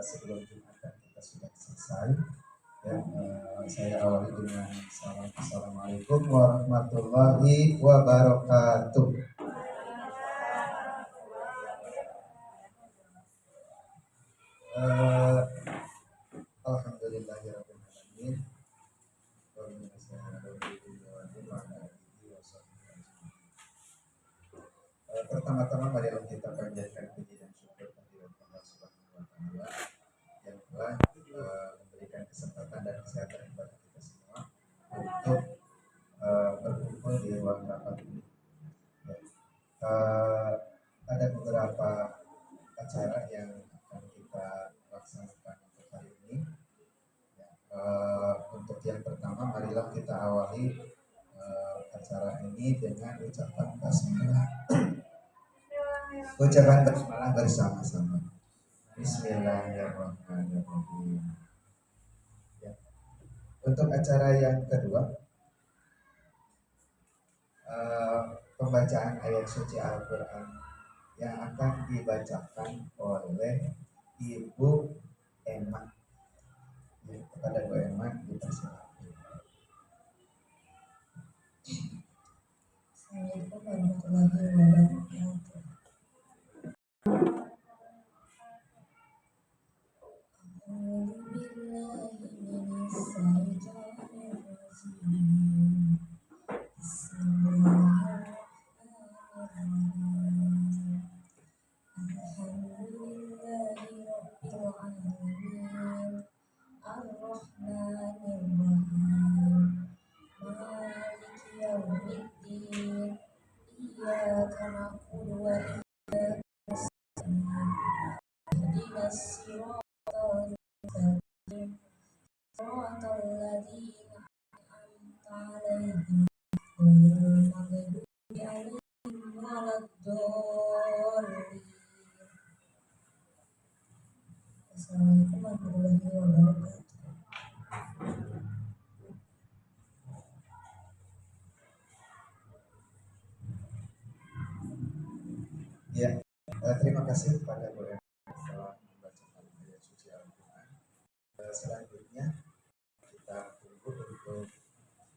sebelum Jumat kita sudah selesai. Ya, saya awali dengan salam. Assalamualaikum warahmatullahi wabarakatuh. Alhamdulillahirrahmanirrahim. Pertama-tama marilah kita panjatkan puji dan syukur kehadirat Allah Subhanahu wa taala yang telah memberikan kesempatan dan kesehatan kepada kita semua untuk berkumpul di ruang rapat ini. Ada beberapa acara yang akan kita laksanakan untuk hari ini. Untuk yang pertama, marilah kita awali acara ini dengan ucapan basmalah. Ucapan basmalah bersama-sama. Bismillahirrahmanirrahim. Ya. Untuk acara yang kedua, pembacaan ayat suci Al-Quran yang akan dibacakan oleh Ibu Emma. Ya, kepada Bu Emma dipersilakan. Assalamualaikum warahmatullahi wabarakatuh. Assalamualaikum warahmatullahi wabarakatuh. Ya, terima kasih kepada Bu Emma telah membacakan ayat suci Al-Quran. Selanjutnya kita tunggu untuk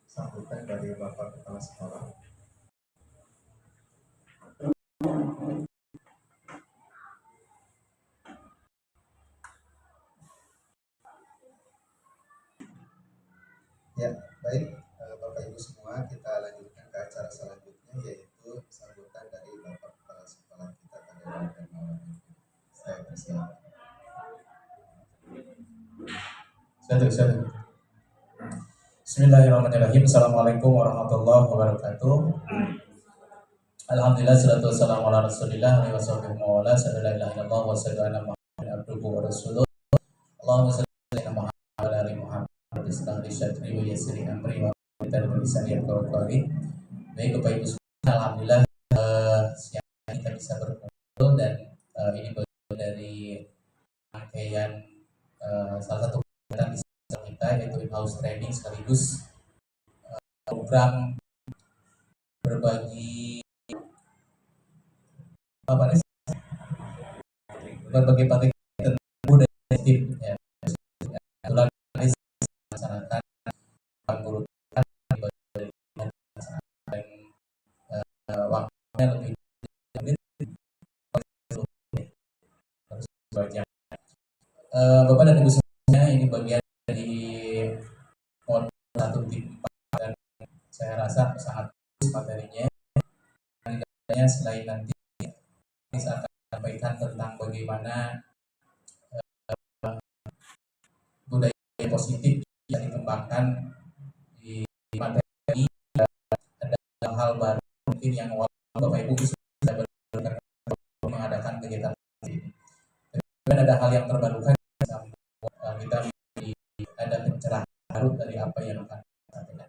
sambutan dari Bapak Kepala Sekolah. Ya, baik Bapak Ibu semua, kita lanjutkan ke acara selanjutnya, yaitu sambutan dari Bapak Kepala Sekolah kita pada malam ini. Saya persilakan. Satu. Bismillahirrahmanirrahim. Assalamualaikum warahmatullahi wabarakatuh. Alhamdulillah, salatu wassalamu ala rasulillah wa sallallahu wa ala sallallahu ilaha illallah wa sallallahu Muhammadan abduhu wa rasuluh. Allahumma salli ala Muhammad wa ala ali Muhammad. Bismillah syatri wa yassiri amri wa kita bisa lihat kawali. Baik Bapak Ibu semua, alhamdulillah siang kita bisa berkumpul dan ini bagian dari rangkaian salah satu kegiatan kita yaitu in-house training sekaligus program berbagi batik tentang budaya tim ya. Itulah melaksanakan guru waktunya lebih banyak. Bapak dan Ibu semuanya, ini bagian dari modul 1.4 dan saya rasa sangat bagus materinya. Selain nanti saya akan sampaikan tentang bagaimana budaya positif yang dikembangkan di materi. Ada hal baru mungkin yang Bapak Ibu bisa berikan mengadakan kegiatan ini. Dan ada hal yang terbarukan kita ada pencerahan baru dari apa yang akan kita sampaikan.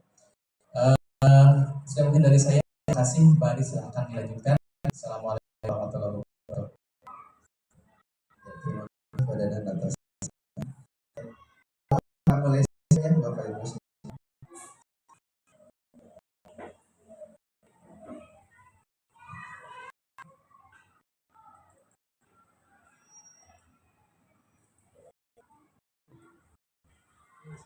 Mungkin dari saya, terima kasih. Pak Adi, silahkan dilanjutkan. Assalamualaikum warahmatullahi wabarakatuh. Terima kasih pada dan atas. Bapak Ibu semua. Kali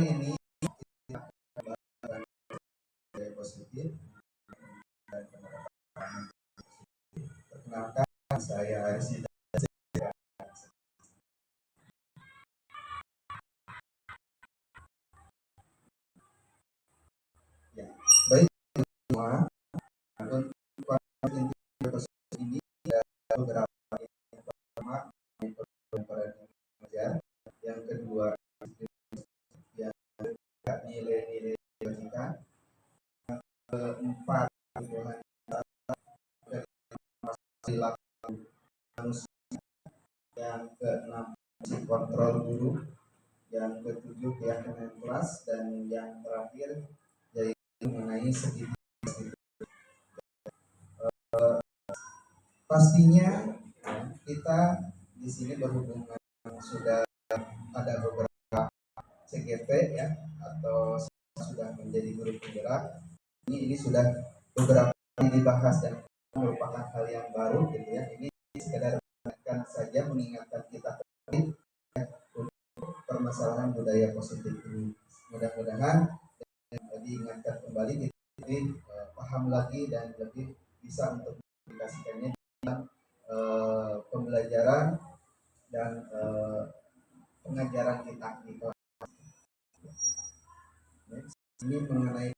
ini saya positif dan penerapan. Perkenalkan, saya Aris. Ya, baik semua. Untuk ini ada beberapa. Yang pertama, mengajar. Yang kedua, yang nilai-nilai logika. Keempat, perilaku manusia. Yang keenam, kontrol guru. Yang ketujuh, keyakinan kelas. Dan yang terakhir yaitu mengenai segitiga. Pastinya kita di sini berhubungan sudah ada beberapa CGP ya, atau sudah menjadi guru penggerak. Ini sudah beberapa kali dibahas dan merupakan hal yang baru gitu ya. Ini sekedar mengingatkan kita kembali ya, untuk permasalahan budaya positif ini. Mudah-mudahan diingatkan kembali kita lebih paham lagi dan lebih bisa untuk mengaplikasikannya dalam pembelajaran dan pengajaran kita di kelas. Ini mengenai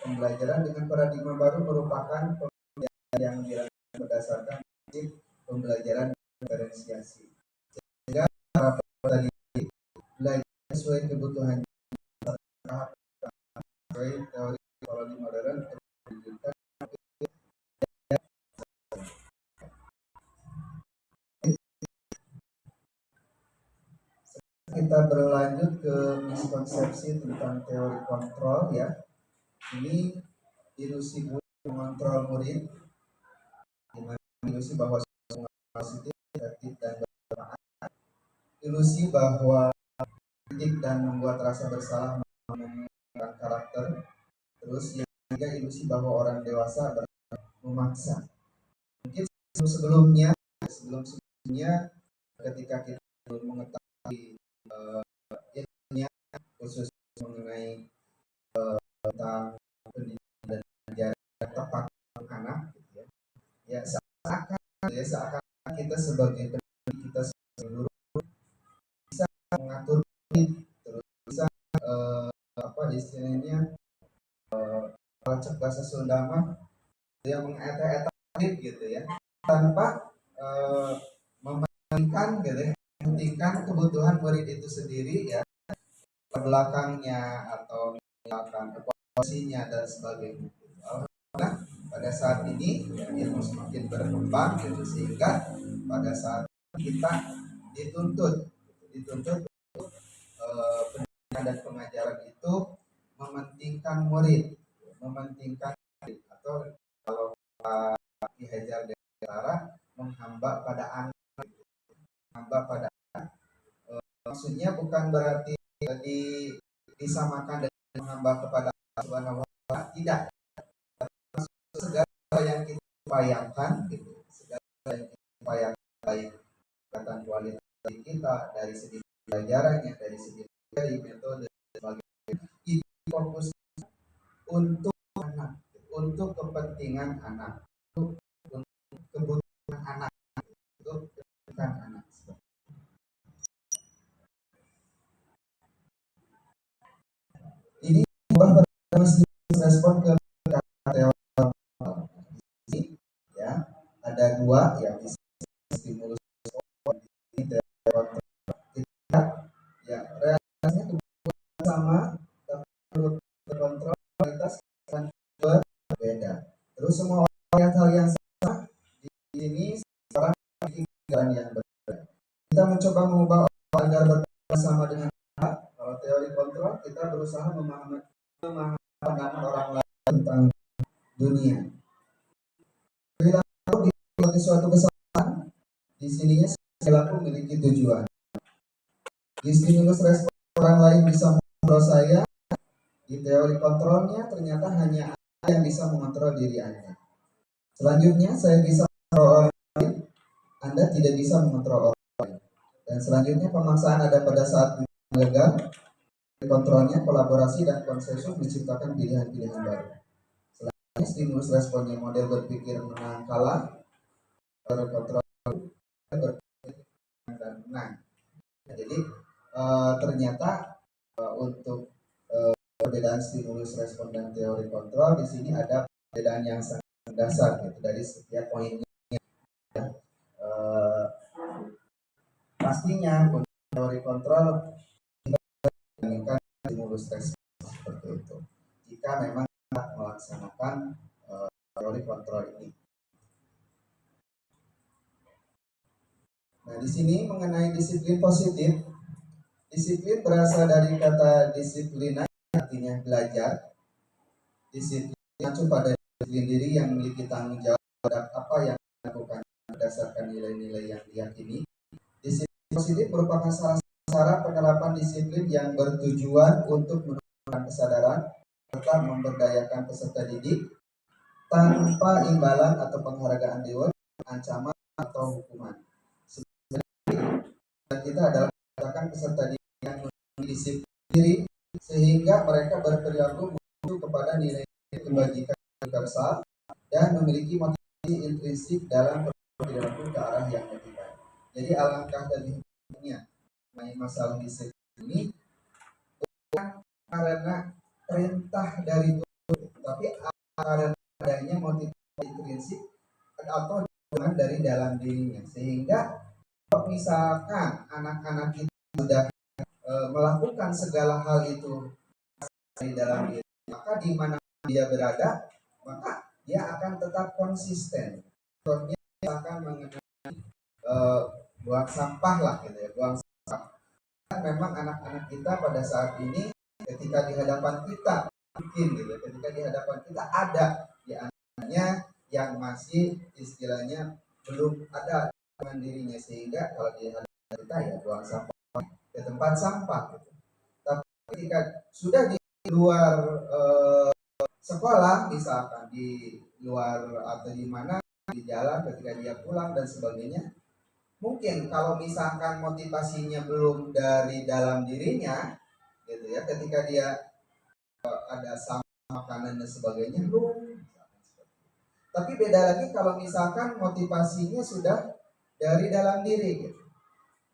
pembelajaran dengan paradigma baru merupakan pembelajaran yang dirancang berdasarkan prinsip pembelajaran diferensiasi. Sehingga para tadi belajar sesuai kebutuhan sesuai teori koloni modern terwujudkan. Kita berlanjut ke miskonsepsi tentang teori kontrol ya. Ini ilusi guru mengontrol murid, dimana ilusi bahwa semua positif, efektif dan bermanfaat. Ilusi bahwa kritik dan membuat rasa bersalah mengembangkan karakter. Terus yang ketiga, ilusi bahwa orang dewasa memaksa. Mungkin sebelumnya ketika kita belum mengetahui ilmunya khusus mengenai tentang pendidikan dan ajaran yang tepat untuk anak gitu ya. Ya seakan kita sebagai pendidik, kita sebagai guru bisa mengatur terus bisa apa istilahnya cek bahasa Sunda mah dia mengeta-eta gitu ya, tanpa mementingkan gitu ya, mementingkan kebutuhan murid itu sendiri ya, belakangnya atau misalkan evaluasinya dan sebagainya. Nah, pada saat ini ya, ilmu semakin berkembang gitu, sehingga pada saat kita dituntut pendidikan dan pengajaran itu mementingkan murid atau kalau Ki Hajar Dewantara menghamba pada anak, maksudnya bukan berarti disamakan dengan menghamba kepada Allah Subhanahu wa Ta'ala, tidak. Segala yang kita upayakan gitu, baik kata kualitas kita dari segi pelajarannya, dari segi metode dan sebagainya, itu fokus untuk anak, untuk kepentingan anak, untuk kebutuhan anak, untuk kebutuhan anak. Ini respon ke teori ya, ada dua ya, stimulus kita ya, realisasinya sama tapi kontrol kualitas akan berbeda. Terus semua orang hal yang sama di sini sekarang pikiran yang berbeda. Kita mencoba mengubah agar bersama dengan kalau teori kontrol kita berusaha memahami pandangan orang lain tentang dunia. Perilaku di suatu kesalahan di sininya perilaku memiliki tujuan. Di stimulus respon orang lain bisa mengontrol saya, Di teori kontrolnya ternyata hanya Anda yang bisa mengontrol diri Anda. Selanjutnya saya bisa mengontrol orang lain, Anda tidak bisa mengontrol orang lain. Dan selanjutnya pemaksaan ada pada saat gagal, kontrolnya kolaborasi dan konsensus menciptakan pilihan-pilihan baru. Selanjutnya stimulus responnya model berpikir menang kalah, kontrol berpikir dan menang. Jadi ternyata untuk perbedaan stimulus respon dan teori kontrol di sini ada perbedaan yang sangat mendasar gitu dari setiap poinnya. Pastinya untuk teori kontrol dibandingkan stimulus respon seperti itu. Jika memang melaksanakan teori kontrol ini. Nah, di sini mengenai disiplin positif, disiplin berasal dari kata disiplina, artinya belajar. Disiplin mengacu pada disiplin diri yang memiliki tanggung jawab terhadap apa yang dilakukan berdasarkan nilai-nilai yang diyakini. Disiplin positif merupakan salah satu cara penerapan disiplin yang bertujuan untuk menumbuhkan kesadaran serta memberdayakan peserta didik tanpa imbalan atau penghargaan reward, ancaman atau hukuman. Kita adalah mengatakan peserta didik yang memiliki disiplin diri sehingga mereka berperilaku menuju kepada nilai-nilai kebajikan universal dan memiliki motivasi intrinsik dalam perilaku ke arah yang lebih baik. Jadi alangkah lebih baiknya mengenai masalah disiplin ini bukan karena perintah dari Tuhan, tapi karena adanya motivasi intrinsik atau dorongan dari dalam dirinya, sehingga kalau misalkan anak-anak kita sudah melakukan segala hal itu di dalam diri, maka di mana dia berada, maka dia akan tetap konsisten. Contohnya misalkan mengenai buang sampah lah gitu ya, buang sampah. Kan memang anak-anak kita pada saat ini ketika di hadapan kita mungkin gitu, ketika di hadapan kita ada di antaranya yang masih istilahnya belum ada dengan dirinya, sehingga kalau di hadapan kita ya buang sampah ke tempat sampah gitu. Tapi ketika sudah di luar sekolah, misalkan di luar atau di mana di jalan ketika dia pulang dan sebagainya, mungkin kalau misalkan motivasinya belum dari dalam dirinya gitu ya, ketika dia ada sampah makanan dan sebagainya belum. Tapi beda lagi kalau misalkan motivasinya sudah dari dalam diri gitu.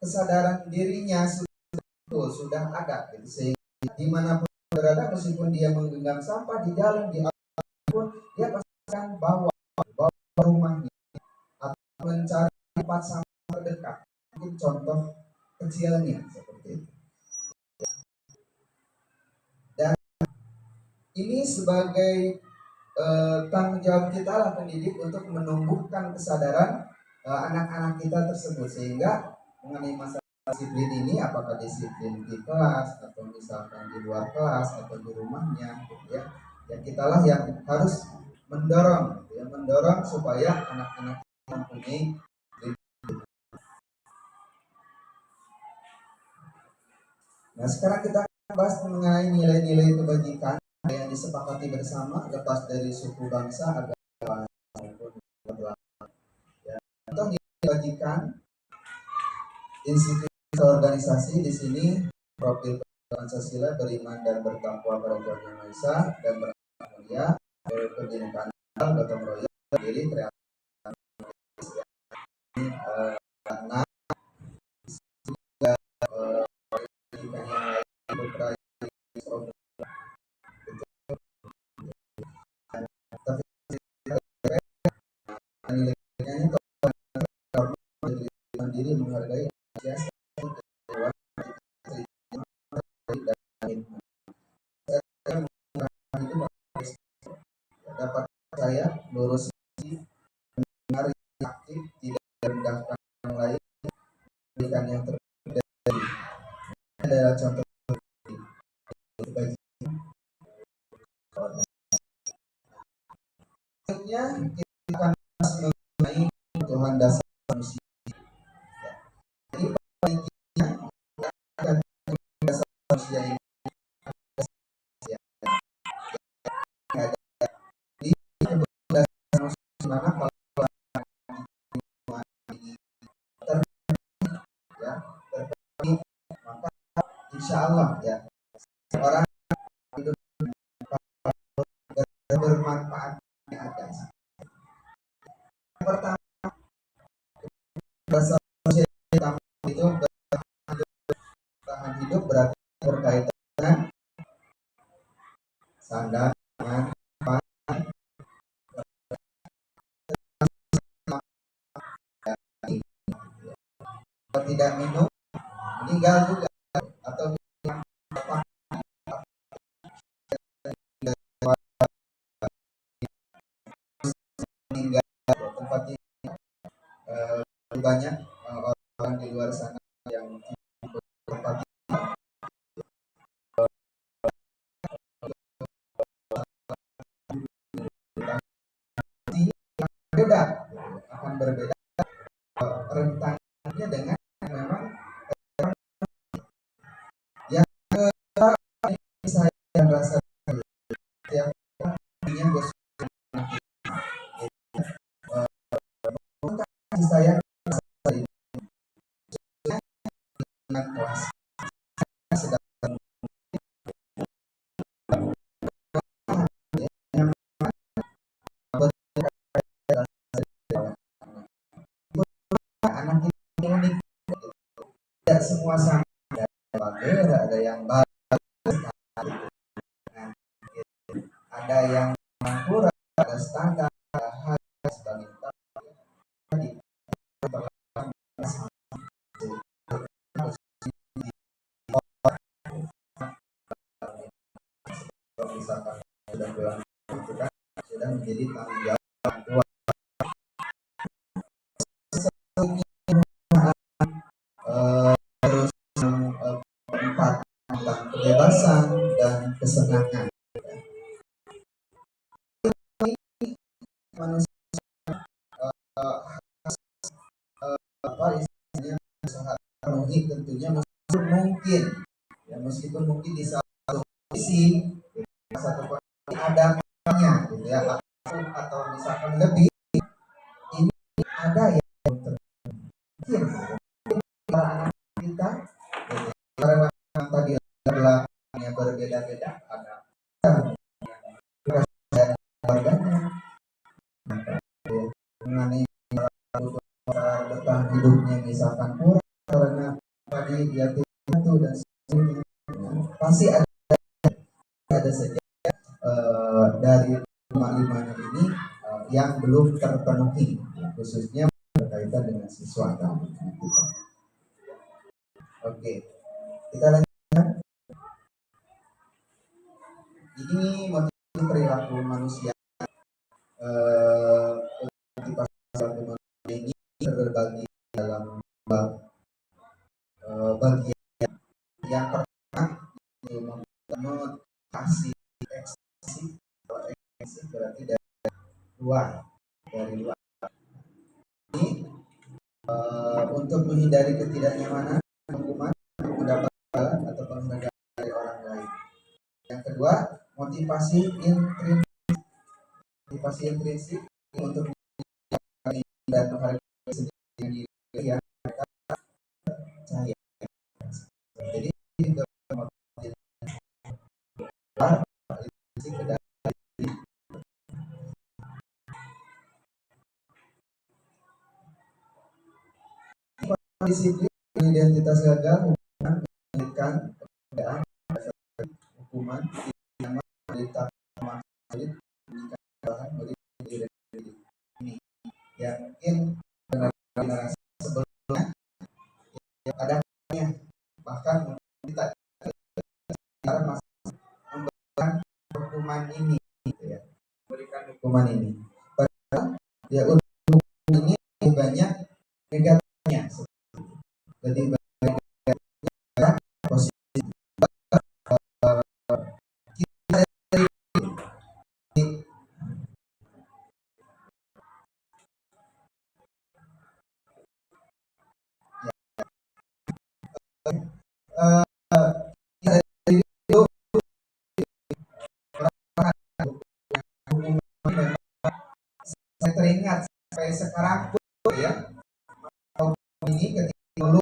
Kesadaran dirinya sudah ada gitu, sehingga dimanapun berada meskipun dia menggenggam sampah di jalan di apapun, dia pasti akan bawa rumahnya atau mencari tempat sampah terdekat. Mungkin contoh kecilnya seperti itu. Dan ini sebagai tanggung jawab kita lah pendidik untuk menumbuhkan kesadaran anak-anak kita tersebut, sehingga mengenai masalah disiplin ini, apakah disiplin di kelas atau misalkan di luar kelas atau di rumahnya gitu ya, ya kitalah yang harus mendorong gitu ya, mendorong supaya anak-anak mempunyai. Nah, sekarang kita bahas mengenai nilai-nilai kebajikan yang disepakati bersama lepas dari suku, bangsa, agama maupun agama. Ya, contoh nilai kebajikan institusi organisasi di sini profil Pancasila, beriman dan bertakwa pada Tuhan Yang Maha Esa dan berakhlak mulia, berkebinekaan gotong royong, berdiri, kreatif, karena pendidikan yang lain berperan tapi nilai-nilainya mandiri, menghargai, apresiasi, dapat saya lurus benar, aktif, tidak merendahkan yang lain, berikan yang terbaik. Adalah contoh selanjutnya kita akan bahas mengenai kebutuhan dasar manusia. Jadi penelitiannya akan dasar manusia ini dimana kalau ya terpenuhi, maka insya Allah ya orang hidup bermanfaat ada. Yang pertama, bahasa itu bertahan hidup berarti berkaitan dengan sandang, pangan, kalau tidak minum meninggal juga, atau meninggal tempat ini banyak orang di luar sana yang tempat ini berbeda, akan berbeda rentannya dengan memang yang saya rasa yang punya bos saya dengan kelas sedang anak ini unik, tidak semua sama, ada yang bagus, ada yang kurang, ada standar, ada sebagai misalkan sudah pulang itu kan sudah menjadi tanggung jawab orang tua. Terus keempat tentang kebebasan dan kesenangan. Manusia apa istilahnya usaha penuhi tentunya mungkin ya, meskipun mungkin di satu sisi satu kondisi ada makanya gitu ya, atau misalkan lebih ini ada yang mungkin para anak kita gitu, karena tadi belakangnya berbeda-beda, ada keluarganya mengenai bertahan hidupnya misalkan kurang karena tadi yatim piatu dan sebagainya, pasti ada saja dari lima-limanya ini yang belum terpenuhi, khususnya berkaitan dengan siswa kami kita. Oke, kita lanjutkan. Ini motivasi perilaku manusia. Motivasi perilaku manusia ini terbagi dalam bagian yang pertama itu motivasi ekstensif. Berarti dari luar ini untuk menghindari ketidaknyamanan, hukuman, mendapat balasan atau penghargaan dari orang lain. Yang kedua, motivasi intrinsik untuk dan menghargai sendiri yang mereka percaya. Jadi motivasi disiplin, identitas gagal, menyulitkan pekerjaan, hukuman, yang menderita sulit, bahan beri diri ini yang mungkin generasi sebelumnya yang kadangnya bahkan kita sekarang masih memberikan hukuman ini gitu ya, memberikan hukuman ini padahal ya untuk hukuman ini lebih banyak negatifnya, lebih banyak posisi saya teringat sampai sekarang pun ya, ini ketika dulu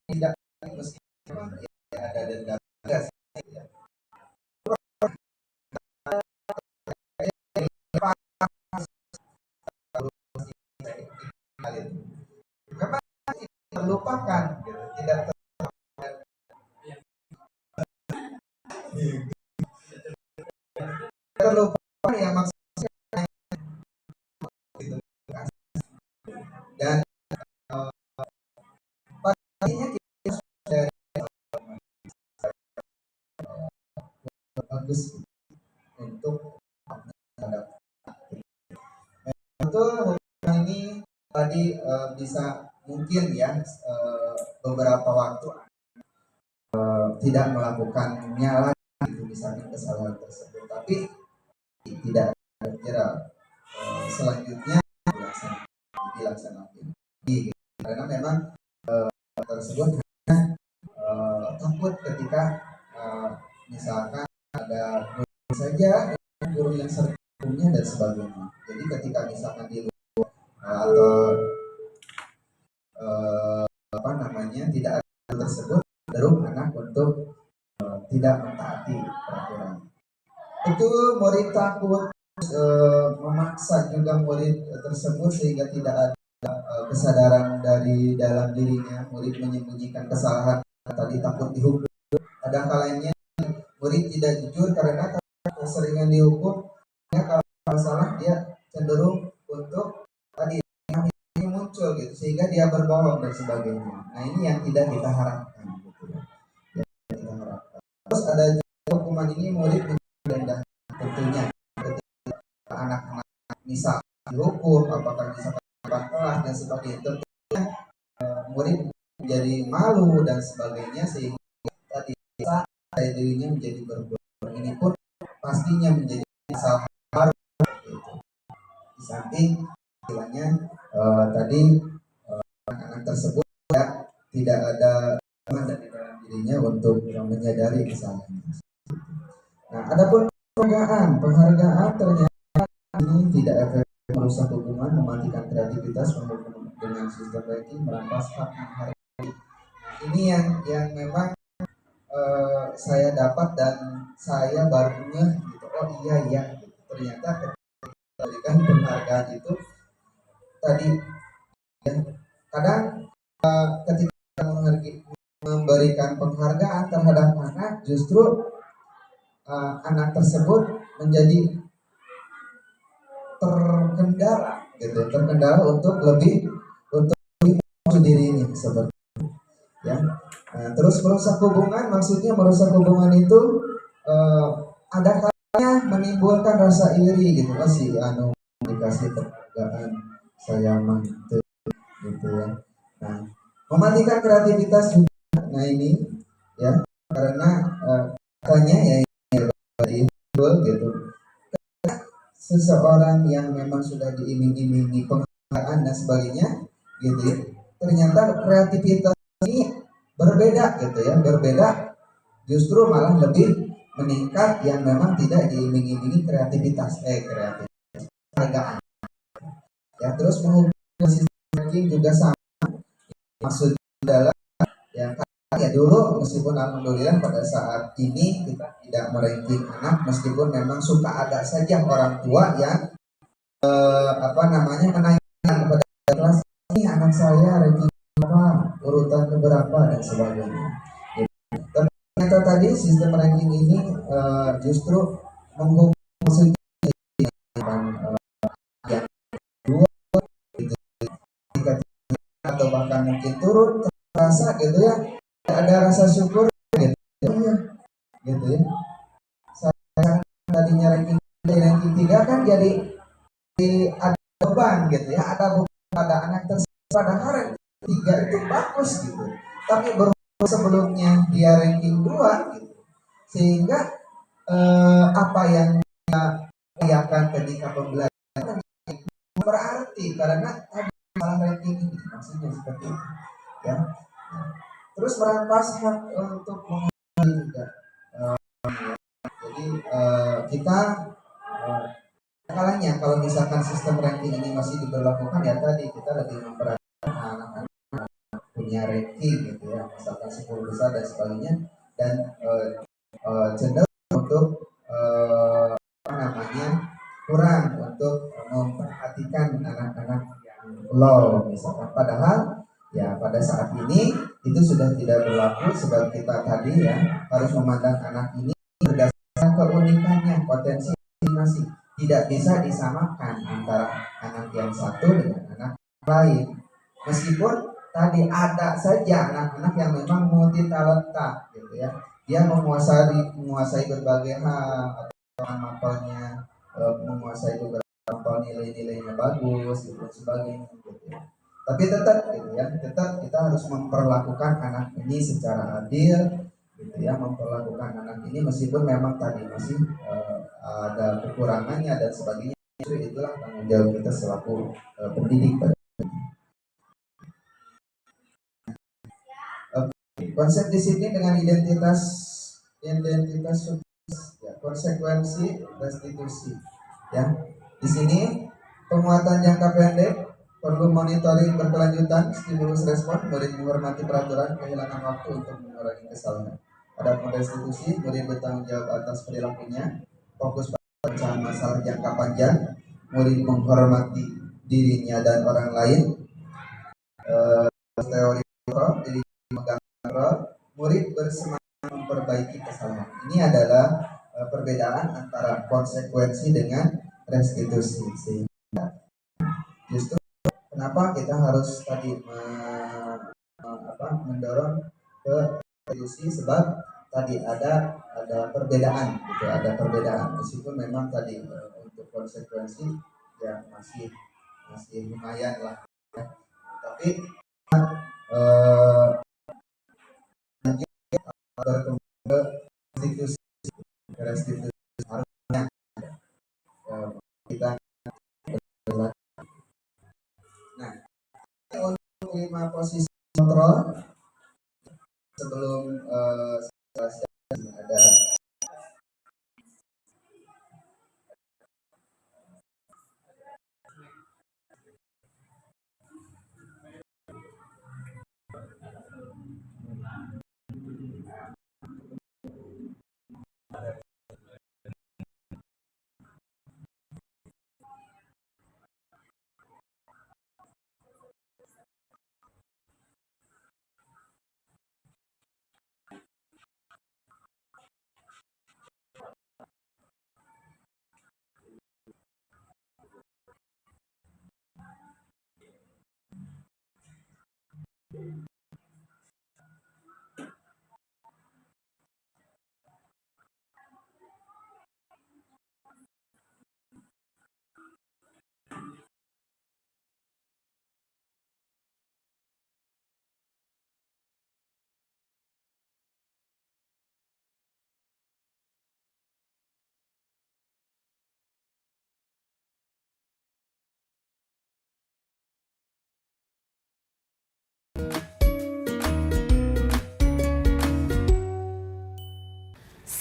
tidak meskipun ya, ada denda ya. Memang terlupakan gitu. Tidak terlupakan ya maksudnya gitu. Dan pastinya kita sudah bagus untuk betul hubungan ini tadi bisa mungkin ya beberapa waktu tidak melakukannya lagi gitu, misalnya kesalahan tersebut, tapi tidak kira selanjutnya dilaksanakan gitu. Karena memang tersebut takut ketika misalkan ada guru saja guru yang sering hukumnya dan sebagainya. Jadi ketika misalkan di luar atau apa namanya tidak ada hal tersebut, cenderung anak untuk tidak mentaati peraturan. Itu murid takut memaksa juga murid tersebut sehingga tidak ada kesadaran dari dalam dirinya. Murid menyembunyikan kesalahan tadi takut dihukum. Ada kalanya murid tidak jujur karena keseringan dihukum. Ya, kalau salah dia cenderung untuk tadi ini muncul gitu sehingga dia berbohong dan sebagainya. Nah ini yang tidak kita harapkan gitu ya. Yang kita harapkan. Terus ada juga hukuman ini murid denda tentunya ketika anak-anak misal dihukum apakah misalkan kelas dan sebagainya tentunya murid menjadi malu dan sebagainya sehingga tadi dirinya menjadi berbohong. Ini pun pastinya menjadi kesalahan baru gitu. Di samping istilahnya tadi anak tersebut ya, tidak ada dari dalam dirinya untuk menyadari kesalahannya. Nah, adapun penghargaan ternyata ini tidak efektif merusak hubungan, mematikan kreativitas, dengan sistem ranking merampas hak menghargai. Ini yang memang saya dapat dan saya barunya gitu. Oh iya gitu. Ternyata ketika berikan penghargaan itu tadi ya, kadang ketika memberikan penghargaan terhadap anak justru anak tersebut menjadi terkendala untuk lebih dirinya seperti ya. Nah, terus merusak hubungan, maksudnya merusak hubungan itu ada kalanya menimbulkan rasa iri gitu. Si anu dikasih penghargaan saya mantu gitu ya. Nah, mematikan kreativitas juga. Nah ini ya karena katanya ya gitu. Seseorang yang memang sudah diiming-imingi penghargaan dan sebagainya gitu ya, ternyata kreativitas ini berbeda gitu ya, berbeda justru malah lebih meningkat yang memang tidak diiming-imingi kreativitas penghargaan ya. Terus menghubungkan sistem ranking juga sama, maksudnya adalah yang ya dulu meskipun alhamdulillah pada saat ini kita tidak meranking anak, meskipun memang suka ada saja orang tua yang menanyakan kepada kelas ini anak saya ranking berapa, urutan keberapa dan sebagainya. Ternyata tadi sistem ranking ini justru menghubungkan yang dua gitu, atau bahkan mungkin turun terasa gitu ya, ada rasa syukur gitu ya, gitu ya. Saya tadinya ranking 3 kan jadi ada beban gitu ya, ada beban pada anak tersebut, padahal ranking 3 itu bagus gitu, tapi sebelumnya dia ranking 2 gitu, sehingga apa yang dia lakukan ketika pembelajaran berarti karena masalah ranking ini, maksudnya seperti itu ya. Terus merampas hak untuk mengenali juga. Jadi kita kalanya kalau misalkan sistem ranking ini masih diberlakukan ya tadi kita lebih memperhatikan anak-anak punya ranking gitu ya, misalkan 10 besar dan sebagainya, dan cenderung untuk apa namanya kurang untuk memperhatikan anak-anak yang low misalkan, padahal ya pada saat ini itu sudah tidak berlaku sebab kita tadi ya harus memandang anak ini berdasarkan keunikannya, potensi masing-masing, tidak bisa disamakan antara anak yang satu dengan anak lain, meskipun tadi ada saja anak-anak yang memang multi talenta gitu ya, dia menguasai berbagai hal, atau mapelnya menguasai beberapa hal, nilai-nilainya bagus gitu dan sebagainya gitu ya. Tapi tetap gitu ya, tetap kita harus memperlakukan anak ini secara adil gitu ya, memperlakukan anak ini meskipun memang tadi masih ada kekurangannya dan sebagainya. Itulah tanggung jawab kita selaku pendidik. Konsep disiplin dengan identitas sukses, ya, konsekuensi restitusi. Ya, di sini penguatan jangka pendek perlu monitoring berkelanjutan, stimulus respon, murid menghormati peraturan, kehilangan waktu untuk mengurangi kesalahan. Adapun restitusi, murid bertanggung jawab atas perilakunya, fokus pada pecahan masalah jangka panjang, murid menghormati dirinya dan orang lain. Teori diri megang murid bersemangat memperbaiki kesalahan. Ini adalah perbedaan antara konsekuensi dengan restitusi. Sehingga justru kenapa kita harus tadi mendorong ke restitusi, sebab tadi ada perbedaan gitu, ada perbedaan meskipun memang tadi untuk konsekuensi ya masih lumayan lah ya. Tapi berkembang ke restitusi harusnya kita. Nah, untuk 5 posisi kontrol sebelum ada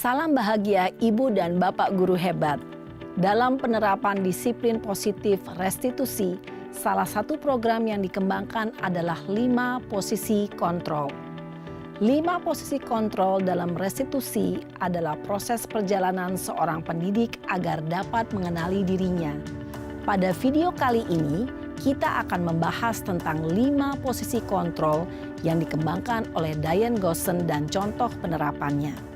Salam bahagia Ibu dan Bapak guru hebat. Dalam penerapan disiplin positif restitusi, salah satu program yang dikembangkan adalah 5 posisi kontrol. 5 posisi kontrol dalam restitusi adalah proses perjalanan seorang pendidik agar dapat mengenali dirinya. Pada video kali ini, kita akan membahas tentang 5 posisi kontrol yang dikembangkan oleh Diane Gosson dan contoh penerapannya.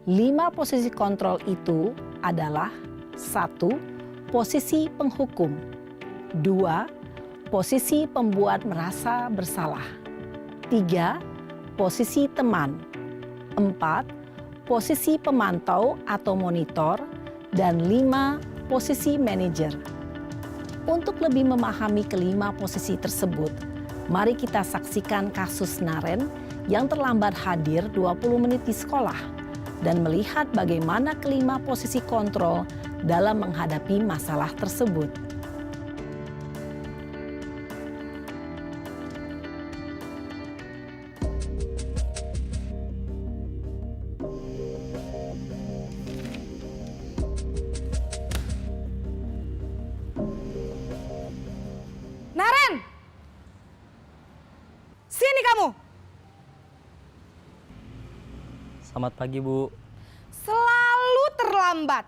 5 posisi kontrol itu adalah 1. Posisi penghukum. 2. Posisi pembuat merasa bersalah. 3. Posisi teman. 4. Posisi pemantau atau monitor. Dan 5. Posisi manajer. Untuk lebih memahami kelima posisi tersebut, mari kita saksikan kasus Naren yang terlambat hadir 20 menit di sekolah. dan melihat bagaimana kelima posisi kontrol dalam menghadapi masalah tersebut. Naren! Sini kamu! Selamat pagi, Bu. Selalu terlambat.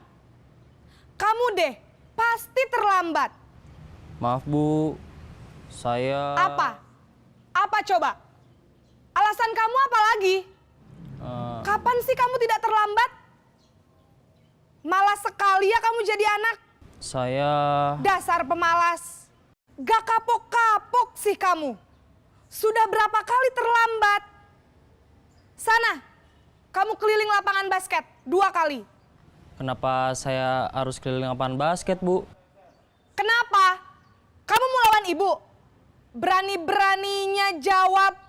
Kamu deh, pasti terlambat. Maaf, Bu. Saya... Apa? Apa coba? Alasan kamu apa lagi? Kapan sih kamu tidak terlambat? Malas sekali ya kamu jadi anak. Saya... Dasar pemalas. Gak kapok-kapok sih kamu. Sudah berapa kali terlambat? Sana, kamu keliling lapangan basket 2 kali. Kenapa saya harus keliling lapangan basket, Bu? Kenapa? Kamu mau lawan ibu? Berani-beraninya jawab.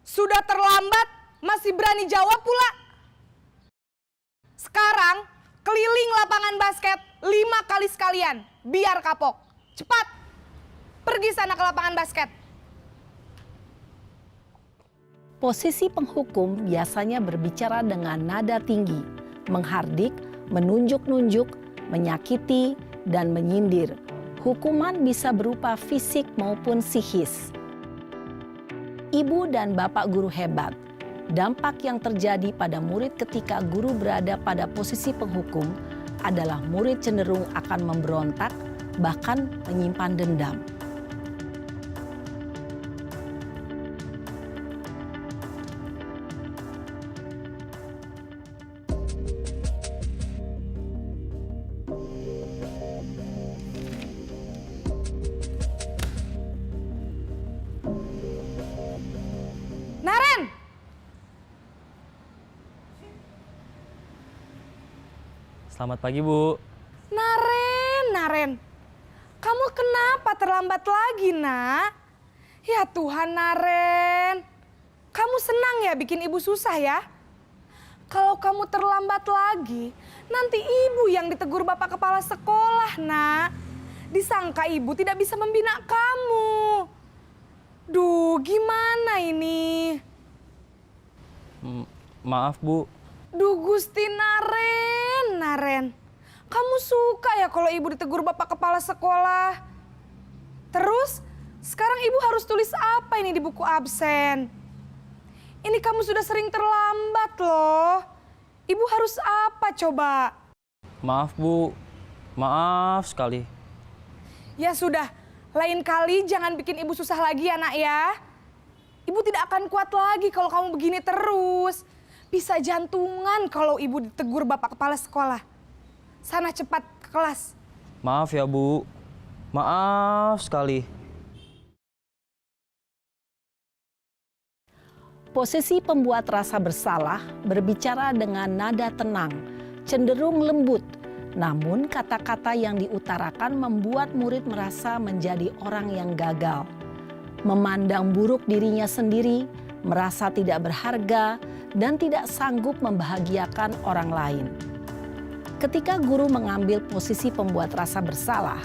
Sudah terlambat, masih berani jawab pula. Sekarang, keliling lapangan basket 5 kali sekalian. Biar kapok. Cepat. Pergi sana ke lapangan basket. Posisi penghukum biasanya berbicara dengan nada tinggi, menghardik, menunjuk-nunjuk, menyakiti, dan menyindir. Hukuman bisa berupa fisik maupun psikis. Ibu dan bapak guru hebat. Dampak yang terjadi pada murid ketika guru berada pada posisi penghukum adalah murid cenderung akan memberontak, bahkan menyimpan dendam. Naren! Selamat pagi, Bu. Naren. Kamu kenapa terlambat lagi, Nak? Ya Tuhan, Naren. Kamu senang ya bikin ibu susah ya? Kalau kamu terlambat lagi, nanti ibu yang ditegur bapak kepala sekolah, Nak. Disangka ibu tidak bisa membina kamu. Duh, gimana ini? Maaf, Bu. Duh, Gusti Naren. Kamu suka ya kalau ibu ditegur bapak kepala sekolah? Terus, sekarang ibu harus tulis apa ini di buku absen? Ini kamu sudah sering terlambat loh. Ibu harus apa coba? Maaf, Bu. Maaf sekali. Ya sudah, lain kali jangan bikin ibu susah lagi ya, Nak ya. Ibu tidak akan kuat lagi kalau kamu begini terus. Bisa jantungan kalau ibu ditegur bapak kepala sekolah. Sana cepat ke kelas. Maaf ya, Bu. Maaf sekali. Posisi pembuat rasa bersalah berbicara dengan nada tenang, cenderung lembut. Namun kata-kata yang diutarakan membuat murid merasa menjadi orang yang gagal. Memandang buruk dirinya sendiri, merasa tidak berharga, dan tidak sanggup membahagiakan orang lain. Ketika guru mengambil posisi pembuat rasa bersalah,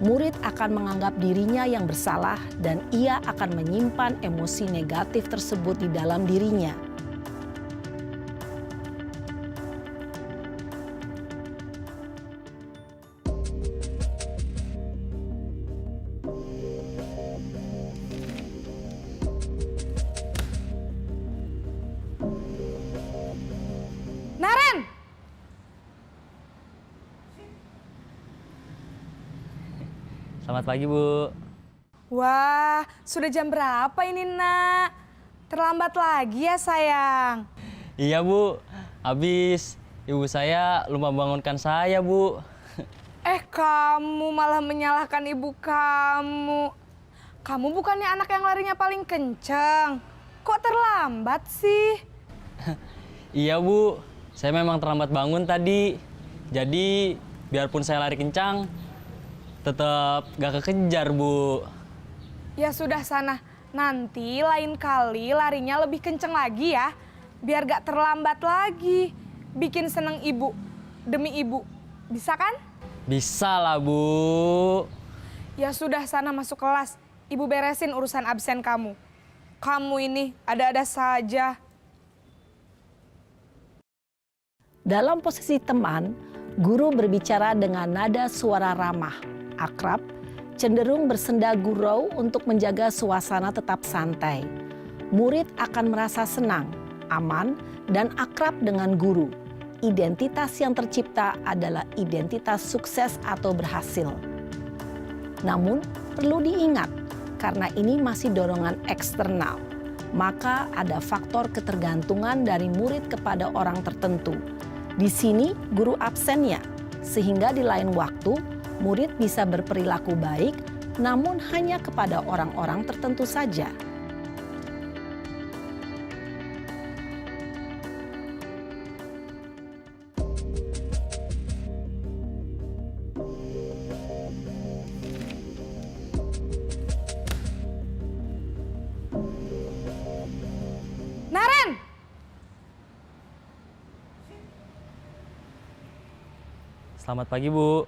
murid akan menganggap dirinya yang bersalah dan ia akan menyimpan emosi negatif tersebut di dalam dirinya. Naren! Selamat pagi, Bu. Wah, sudah jam berapa ini, Nak? Terlambat lagi ya, sayang. Iya, Bu. Habis ibu saya lupa bangunkan saya, Bu. Kamu malah menyalahkan ibu kamu. Kamu bukannya anak yang larinya paling kenceng. Kok terlambat sih? Iya, Bu. Saya memang terlambat bangun tadi. Jadi, biarpun saya lari kencang, tetap gak kekejar, Bu. Ya sudah sana, nanti lain kali larinya lebih kenceng lagi ya. Biar gak terlambat lagi. bikin seneng ibu demi ibu. Bisa kan? Bisa lah, Bu. Ya sudah, sana masuk kelas. Ibu beresin urusan absen kamu. Kamu ini ada-ada saja. Dalam posisi teman, guru berbicara dengan nada suara ramah, akrab, cenderung bersenda gurau untuk menjaga suasana tetap santai. Murid akan merasa senang, aman, dan akrab dengan guru. Identitas yang tercipta adalah identitas sukses atau berhasil. Namun, perlu diingat, karena ini masih dorongan eksternal, maka ada faktor ketergantungan dari murid kepada orang tertentu. Di sini guru absennya, sehingga di lain waktu murid bisa berperilaku baik, namun hanya kepada orang-orang tertentu saja. Naren! Selamat pagi, Bu.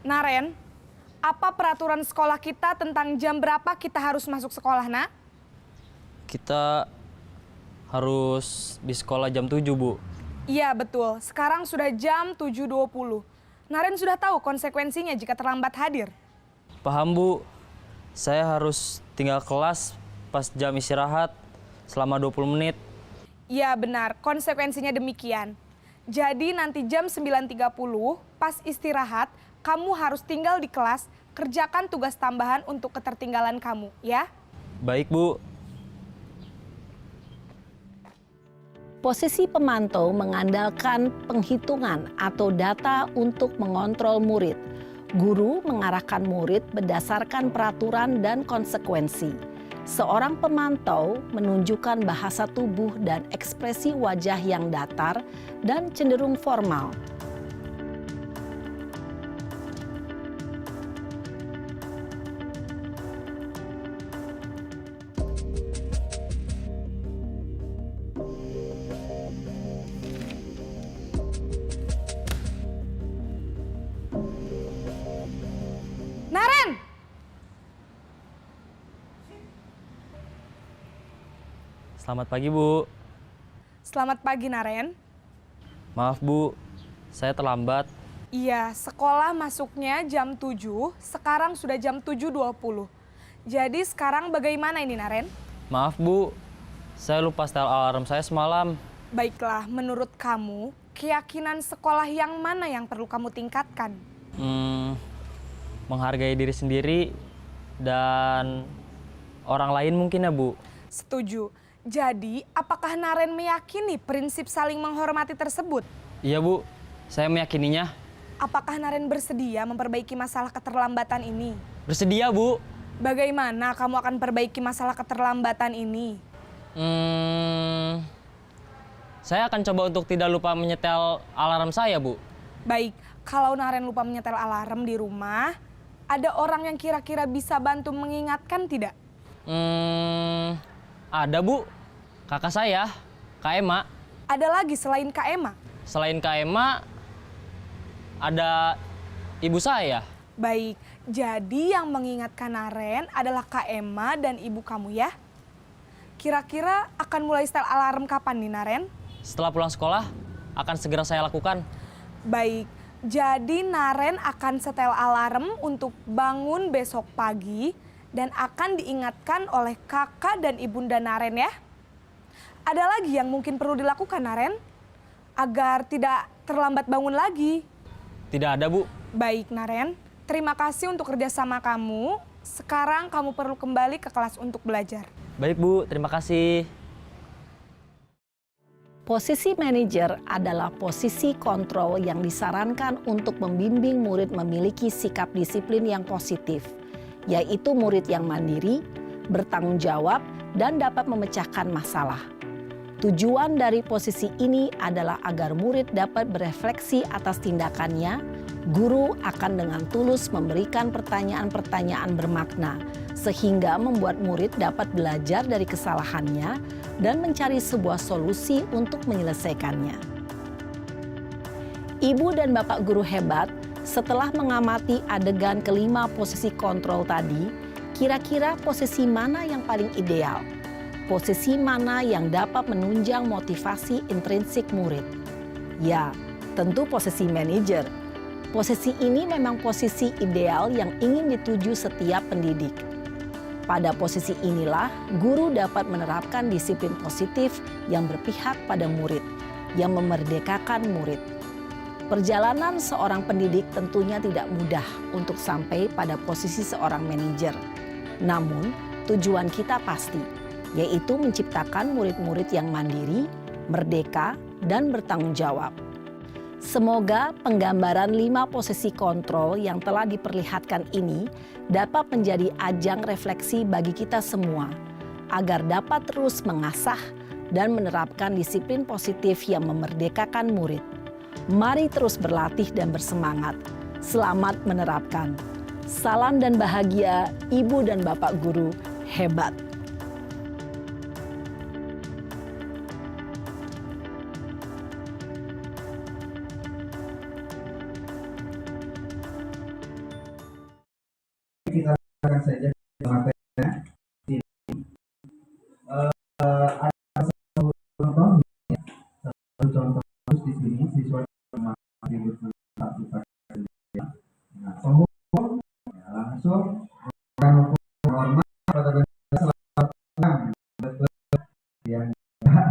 Naren, apa peraturan sekolah kita tentang jam berapa kita harus masuk sekolah, nak? Kita harus di sekolah jam 7, Bu. Iya, betul. Sekarang sudah jam 7.20. Naren sudah tahu konsekuensinya jika terlambat hadir. Paham, Bu. Saya harus tinggal kelas pas jam istirahat selama 20 menit. Iya, benar. Konsekuensinya demikian. Jadi nanti jam 9.30 pas istirahat, kamu harus tinggal di kelas, kerjakan tugas tambahan untuk ketertinggalan kamu, ya? Baik, Bu. Posisi pemantau mengandalkan penghitungan atau data untuk mengontrol murid. Guru mengarahkan murid berdasarkan peraturan dan konsekuensi. Seorang pemantau menunjukkan bahasa tubuh dan ekspresi wajah yang datar dan cenderung formal. Naren! Selamat pagi, Bu. Selamat pagi, Naren. Maaf, Bu. Saya terlambat. Iya, sekolah masuknya jam 7, sekarang sudah jam 7.20. Jadi sekarang bagaimana ini, Naren? Maaf, Bu. Saya lupa setel alarm saya semalam. Baiklah, menurut kamu, keyakinan sekolah yang mana yang perlu kamu tingkatkan? Menghargai diri sendiri dan orang lain mungkin ya, Bu. Setuju. Jadi, apakah Naren meyakini prinsip saling menghormati tersebut? Iya, Bu. Saya meyakininya. Apakah Naren bersedia memperbaiki masalah keterlambatan ini? Bersedia, Bu. Bagaimana kamu akan perbaiki masalah keterlambatan ini? Saya akan coba untuk tidak lupa menyetel alarm saya, Bu. Baik, kalau Naren lupa menyetel alarm di rumah, ada orang yang kira-kira bisa bantu mengingatkan tidak? Ada, Bu. Kakak saya, Kak Ema. Ada lagi selain Kak Ema? Selain Kak Ema, ada ibu saya. Baik, jadi yang mengingatkan Naren adalah Kak Ema dan ibu kamu ya? Kira-kira akan mulai setel alarm kapan nih, Naren? Setelah pulang sekolah, akan segera saya lakukan. Baik, jadi Naren akan setel alarm untuk bangun besok pagi dan akan diingatkan oleh kakak dan ibunda Naren ya. Ada lagi yang mungkin perlu dilakukan, Naren? Agar tidak terlambat bangun lagi. Tidak ada, Bu. Baik, Naren. Terima kasih untuk kerjasama kamu. Sekarang kamu perlu kembali ke kelas untuk belajar. Baik, Bu. Terima kasih. Posisi manajer adalah posisi kontrol yang disarankan untuk membimbing murid memiliki sikap disiplin yang positif, yaitu murid yang mandiri, bertanggung jawab, dan dapat memecahkan masalah. Tujuan dari posisi ini adalah agar murid dapat berefleksi atas tindakannya. Guru akan dengan tulus memberikan pertanyaan-pertanyaan bermakna, sehingga membuat murid dapat belajar dari kesalahannya dan mencari sebuah solusi untuk menyelesaikannya. Ibu dan Bapak guru hebat, setelah mengamati adegan kelima posisi kontrol tadi, kira-kira posisi mana yang paling ideal? Posisi mana yang dapat menunjang motivasi intrinsik murid? Ya, tentu posisi manajer. Posisi ini memang posisi ideal yang ingin dituju setiap pendidik. Pada posisi inilah, guru dapat menerapkan disiplin positif yang berpihak pada murid, yang memerdekakan murid. Perjalanan seorang pendidik tentunya tidak mudah untuk sampai pada posisi seorang manajer. Namun, tujuan kita pasti, yaitu menciptakan murid-murid yang mandiri, merdeka, dan bertanggung jawab. Semoga penggambaran 5 posisi kontrol yang telah diperlihatkan ini dapat menjadi ajang refleksi bagi kita semua, agar dapat terus mengasah dan menerapkan disiplin positif yang memerdekakan murid. Mari terus berlatih dan bersemangat. Selamat menerapkan. Salam dan bahagia Ibu dan Bapak guru hebat. Kita akan saja materinya. Ada satu contoh, di sini siswa atribut penghubung langsung bukan hukum normal pada dasar yang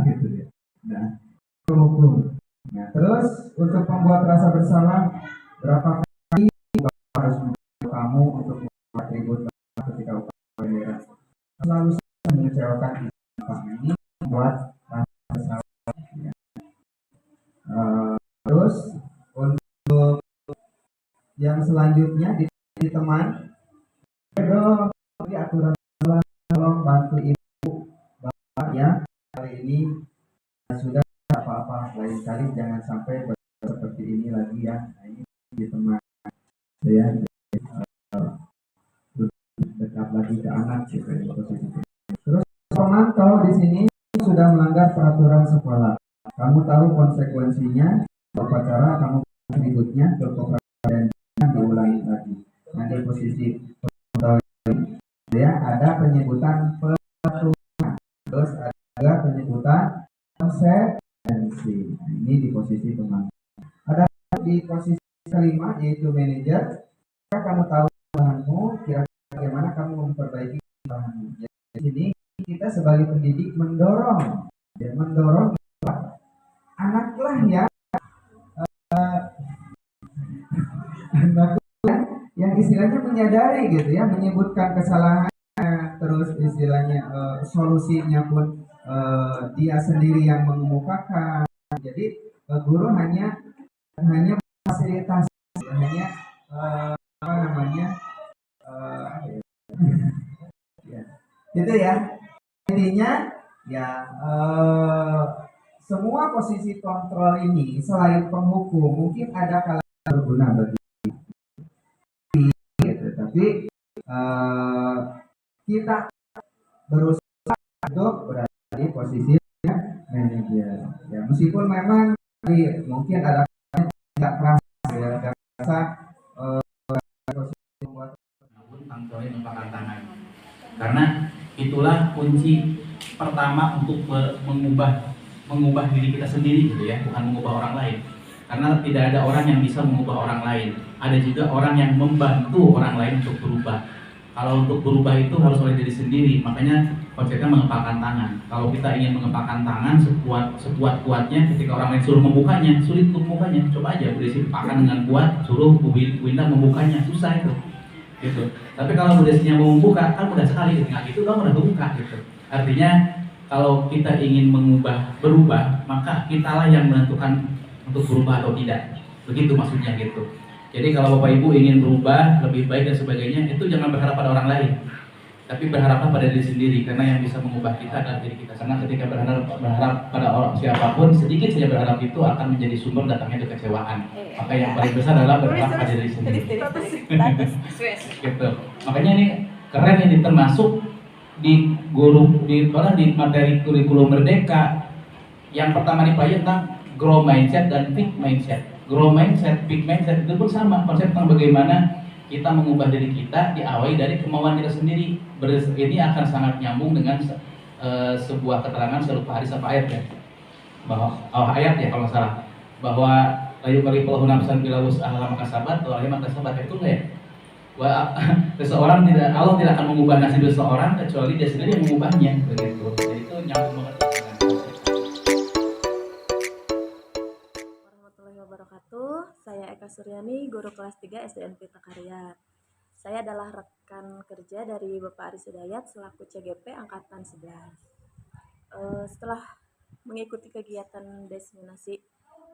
gitu ya. Nah, penghubung. Nah, terus untuk membuat rasa bersalah, berapa kali harus kamu untuk atribut ketika upacara selalu mengecewakan ini membuat rasa bersalah. Terus untuk yang selanjutnya di teman, di aturan tolong bantu ibu bapak ya, hari ini sudah apa-apa, lain kali jangan sampai seperti ini lagi ya. Nah, ini di teman ya, dekat lagi ke anak gitu. Terus pemantau di sini sudah melanggar peraturan sekolah. Kamu tahu konsekuensinya, upacara kamu atributnya ke dan diulangi lagi. Nah, di posisi ya ada penyebutan peraturan, terus ada penyebutan konsekuensi. Nah, ini di posisi teman. Ada di posisi kelima yaitu manajer. Kamu tahu bahanmu, kira-kira bagaimana kamu memperbaiki bahanmu. Jadi di sini kita sebagai pendidik mendorong dan mendorong anaklah ya, anaklah yang istilahnya menyadari gitu ya, menyebutkan kesalahannya, terus istilahnya solusinya pun dia sendiri yang mengemukakan. Jadi guru hanya fasilitasi, hanya apa namanya ya, gitu ya. Intinya ya, semua posisi kontrol ini selain penghukum mungkin ada kalanya berguna bagi gitu, tapi kita berusaha untuk berada di posisi manajer ya, meskipun memang mungkin ada tidak keras ya, ada rasa posisi membuat tangkoi mempakan tangan, karena itulah kunci pertama untuk mengubah diri kita sendiri gitu ya, bukan mengubah orang lain. Karena tidak ada orang yang bisa mengubah orang lain. Ada juga orang yang membantu orang lain untuk berubah. Kalau untuk berubah itu harus oleh diri sendiri. Makanya konsepnya mengepalkan tangan. Kalau kita ingin mengepalkan tangan sekuat-kuatnya, ketika orang lain suruh membukanya, sulit untuk membukanya. Coba aja Budesi pakan dengan kuat, suruh Bu Winda membukanya, susah itu. Gitu. Tapi kalau Budesinya mau membuka, kan mudah sekali. Tinggal gitu kamu udah membuka gitu. Artinya kalau kita ingin berubah, maka kitalah yang menentukan untuk berubah atau tidak. Begitu maksudnya gitu. Jadi kalau Bapak Ibu ingin berubah, lebih baik dan sebagainya, itu jangan berharap pada orang lain. Tapi berharaplah pada diri sendiri, karena yang bisa mengubah kita adalah diri kita. Karena ketika berharap pada orang siapapun, sedikit saja berharap itu akan menjadi sumber datangnya kekecewaan. Maka yang paling besar adalah berharap pada diri sendiri. Gitu. Makanya ini keren, ini termasuk di materi kurikulum Merdeka yang pertama dipelajari tentang grow mindset dan fixed mindset. Grow mindset, peak mindset itu pun sama konsep tentang bagaimana kita mengubah diri kita diawali dari kemauan kita sendiri. Ini akan sangat nyambung dengan sebuah keterangan serupa hadis apa ayat ya, bahwa ayat ya kalau nggak salah, bahwa layu kalifullahu nafsan bila wus'aha maka sabat, walahi maka sabat, itu enggak ya? Seseorang tidak, Allah tidak akan mengubah nasib seseorang kecuali dia sendiri yang mengubahnya begitu. Jadi itu nyambung banget dengan konsep. Warahmatullahi wabarakatuh. Saya Eka Suryani, guru kelas 3 SDN Pelita Karya. Saya adalah rekan kerja dari Bapak Aris Hidayat selaku CGP Angkatan 11. Setelah mengikuti kegiatan desminasi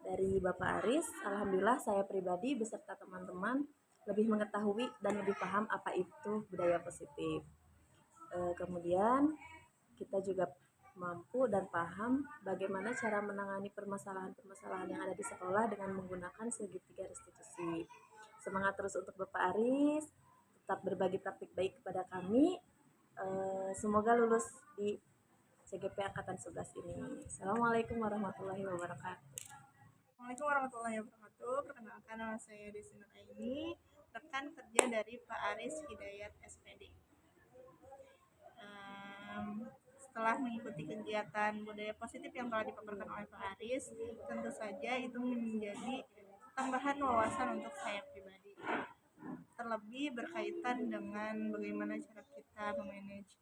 dari Bapak Aris, alhamdulillah saya pribadi beserta teman-teman lebih mengetahui dan lebih paham apa itu budaya positif. Kemudian kita juga mampu dan paham bagaimana cara menangani permasalahan-permasalahan yang ada di sekolah dengan menggunakan segitiga restitusi. Semangat terus untuk Bapak Aris, tetap berbagi praktik baik kepada kami. Semoga lulus di CGP Angkatan 11 ini. Assalamualaikum warahmatullahi wabarakatuh. Assalamualaikum warahmatullahi wabarakatuh. Perkenalkan, nama saya Desi Nuraini, rekan kerja dari Pak Aris Hidayat SPD. Setelah mengikuti kegiatan budaya positif yang telah dipaparkan oleh Pak Aris, tentu saja itu menjadi tambahan wawasan untuk saya pribadi. Terlebih berkaitan dengan bagaimana cara kita memanage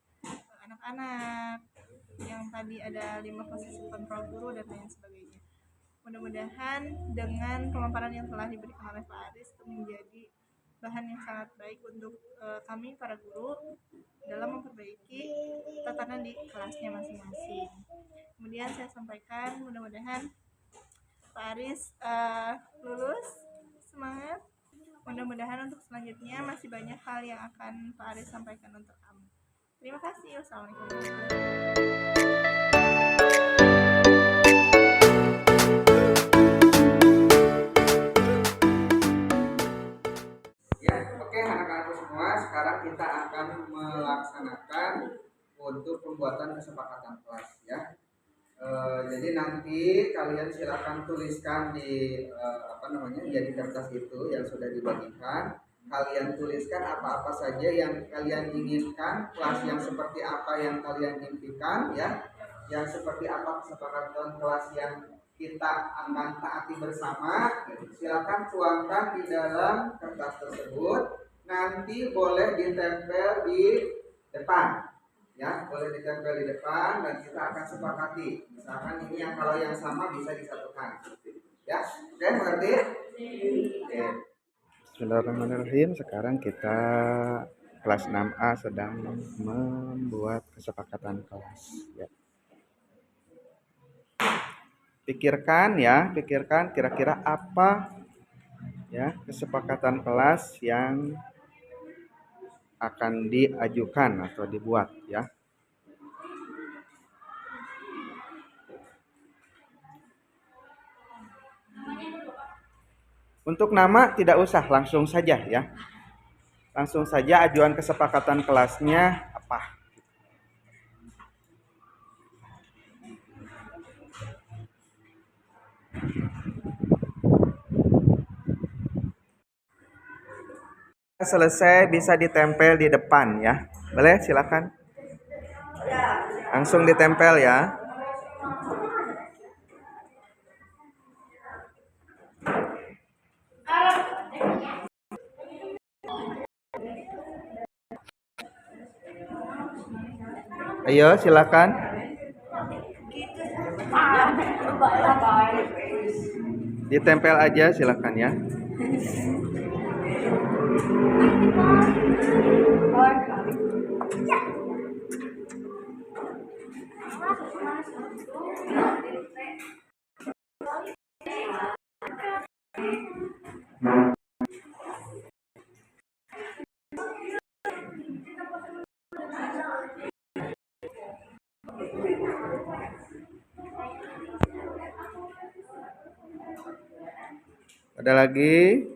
anak-anak, yang tadi ada 5 posisi kontrol guru dan lain sebagainya. Mudah-mudahan dengan pemaparan yang telah diberikan oleh Pak Aris itu menjadi bahan yang sangat baik untuk kami para guru dalam memperbaiki tatanan di kelasnya masing-masing. Kemudian saya sampaikan mudah-mudahan Pak Aris lulus, semangat. Mudah-mudahan untuk selanjutnya masih banyak hal yang akan Pak Aris sampaikan untuk kami. Terima kasih. Wassalamualaikum warahmatullahi wabarakatuh. Oke, anak-anakku semua, sekarang kita akan melaksanakan untuk pembuatan kesepakatan kelas ya. Jadi nanti kalian silakan tuliskan di di kertas itu yang sudah dibagikan. Kalian tuliskan apa-apa saja yang kalian inginkan, kelas yang seperti apa yang kalian impikan ya, yang seperti apa kesepakatan kelas yang kita akan taati bersama. Silakan tuangkan di dalam kertas tersebut. Nanti boleh ditempel di depan ya, boleh ditempel di depan dan kita akan sepakati. Misalkan ini yang kalau yang sama bisa disatukan ya. Oke, mengerti? Oke. Bismillahirrahmanirrahim. Sekarang kita kelas 6A sedang membuat kesepakatan kelas ya. Pikirkan kira-kira apa ya kesepakatan kelas yang akan diajukan atau dibuat ya. Untuk nama tidak usah, langsung saja ya. Langsung saja ajuan kesepakatan kelasnya apa. Selesai bisa ditempel di depan ya. Boleh, silakan. Langsung ditempel ya. Ayo, silakan. Ditempel aja, silakan ya. Ada lagi?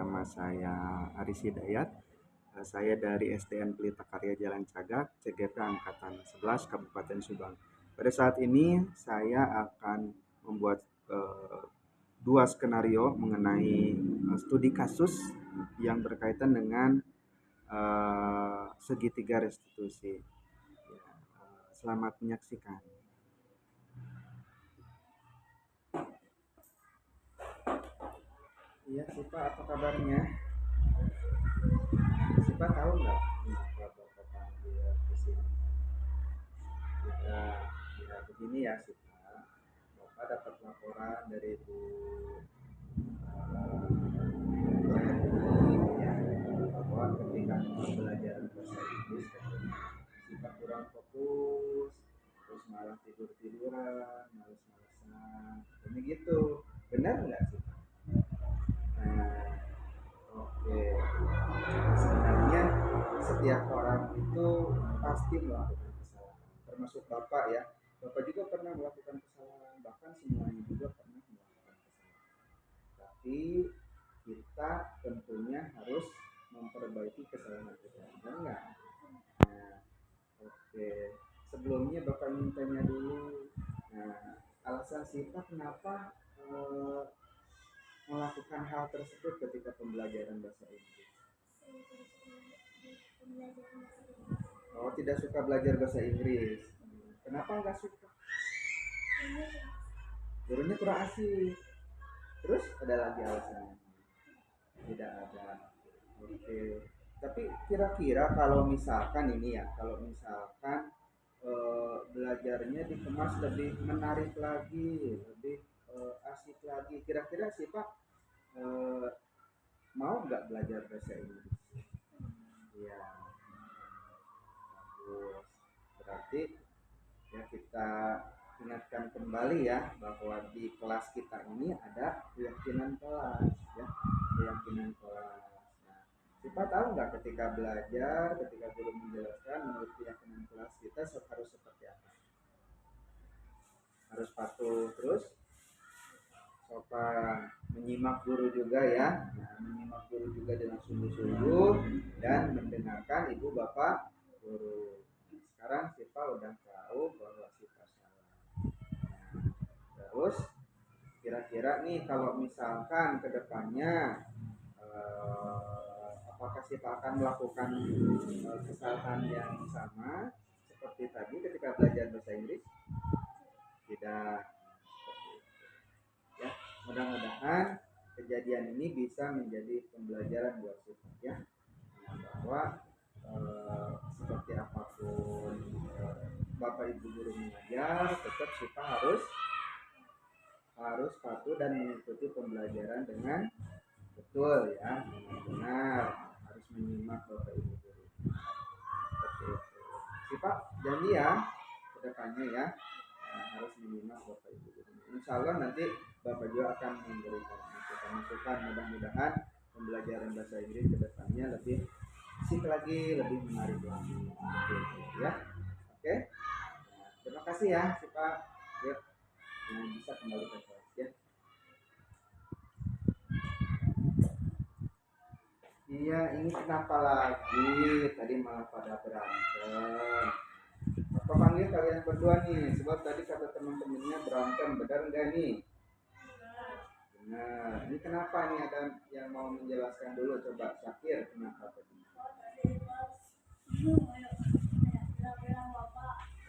nama saya Aris Hidayat. Saya dari SDN Pelita Karya Jalan Cagak, CGP Angkatan 11 Kabupaten Subang. Pada saat ini saya akan membuat dua skenario mengenai studi kasus yang berkaitan dengan segitiga restitusi. Selamat menyaksikan. Iya, Sipa, apa kabarnya? Sipa tahu nggak kenapa Bapak panggil ke sini? Ya, begini ya, Sipa. Bapak dapat laporan dari Bu ya, bahwa ketika belajar bahasa Inggris, Sipa kurang fokus, terus malah tidur-tiduran, males-malesan. Ini gitu. Benar nggak, Sipa? Nah, oke. Sebenarnya setiap orang itu pasti melakukan kesalahan, termasuk Bapak ya. Bapak juga pernah melakukan kesalahan, bahkan semuanya juga pernah melakukan kesalahan. Tapi kita tentunya harus memperbaiki kesalahan kita, benar nggak? Nah, oke. Sebelumnya Bapak ingin tanya dulu. Nah, alasan Sipa kenapa melakukan hal tersebut ketika pembelajaran bahasa Inggris? Oh, tidak suka belajar bahasa Inggris. Kenapa nggak suka? Gurunya kurang asik. Terus ada lagi alasannya? Tidak ada. Oke. Tapi kira-kira kalau misalkan ini ya, kalau misalkan belajarnya dikemas lebih menarik lagi, lebih asik lagi, kira-kira sih Pak mau nggak belajar bahasa Inggris? Iya, bagus. Berarti ya kita ingatkan kembali ya bahwa di kelas kita ini ada keyakinan kelas ya, keyakinan kelas. Nah, kita tahu nggak ketika belajar, ketika guru menjelaskan, menurut keyakinan kelas kita harus seperti apa? Harus patuh, terus sopan, menyimak guru juga ya. Nah, menyimak guru juga dengan sungguh-sungguh dan mendengarkan ibu bapak guru. Sekarang Sipa udah tahu bahwa Sipa salah. Nah, terus kira-kira nih kalau misalkan kedepannya apakah Sipa akan melakukan kesalahan yang sama seperti tadi ketika belajar bahasa Inggris? Tidak. Ya, mudah-mudahan kejadian ini bisa menjadi pembelajaran buat Sipa ya, bahwa seperti apapun Bapak Ibu guru mengajar, tetap Sipa harus patuh dan mengikuti pembelajaran dengan betul ya, benar, harus menyimak Bapak Ibu guru. Seperti itu. Sipa janji ya kedepannya ya, harus menyimak Bapak Ibu guru. Insya Allah nanti Bapak juga akan memberikan masukan. Mudah-mudahan pembelajaran bahasa Inggris kedepannya lebih asik lagi, lebih menarik lagi. Oke, ya. Oke. Nah, terima kasih ya, Sipa. Yuk, bisa kembali ke kelas ya. Iya, ini kenapa lagi? Tadi malah pada berantem. Apa panggil kalian berdua nih? Sebab tadi kata teman-temannya berantem, benar enggak nih? Benar. Ini kenapa nih, ada yang mau menjelaskan dulu? Coba Syakir, kenapa tadi?